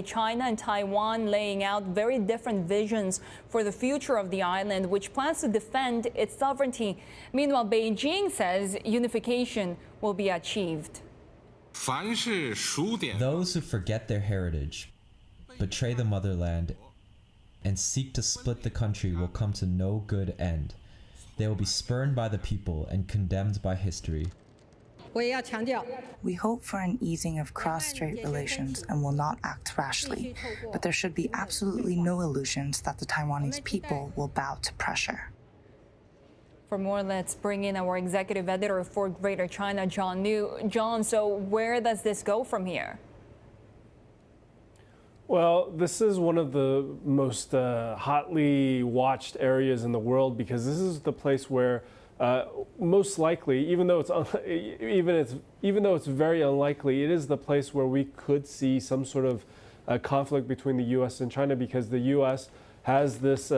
China and Taiwan laying out very different visions for the future of the island, which plans to defend its sovereignty. Meanwhile, Beijing says unification will be achieved. Those who forget their heritage, betray the motherland, and seek to split the country will come to no good end. They will be spurned by the people and condemned by history. We hope for an easing of cross-strait relations and will not act rashly, but there should be absolutely no illusions that the Taiwanese people will bow to pressure. For more, let's bring in our executive editor for Greater China, John New. John, so where does this go from here? Well, this is one of the most hotly watched areas in the world because this is the place where most likely, even though it's very unlikely, it is the place where we could see some sort of conflict between the U.S. and China because the U.S. has this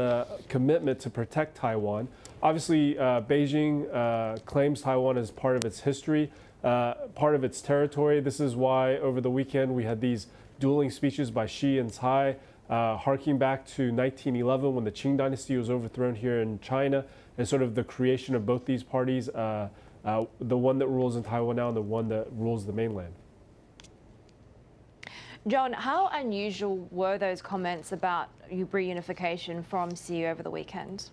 commitment to protect Taiwan. Obviously, Beijing claims Taiwan as part of its history, part of its territory. This is why over the weekend we had these dueling speeches by Xi and Tsai, harking back to 1911 when the Qing dynasty was overthrown here in China, and sort of the creation of both these parties, the one that rules in Taiwan now and the one that rules the mainland. John, how unusual were those comments about reunification from Xi over the weekend?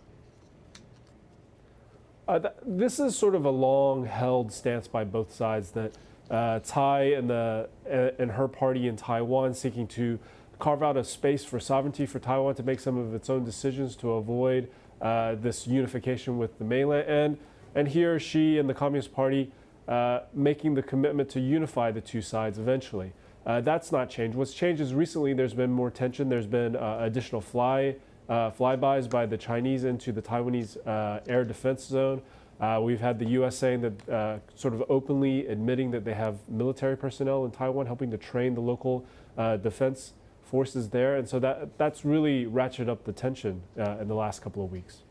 This is sort of a long-held stance by both sides that Tsai and her party in Taiwan seeking to carve out a space for sovereignty for Taiwan to make some of its own decisions to avoid this unification with the mainland. And here Xi and the Communist Party making the commitment to unify the two sides eventually. That's not changed. What's changed is recently there's been more tension. There's been additional flybys by the Chinese into the Taiwanese air defense zone. We've had the U.S. saying that sort of openly admitting that they have military personnel in Taiwan helping to train the local defense forces there. And so that's really ratcheted up the tension in the last couple of weeks.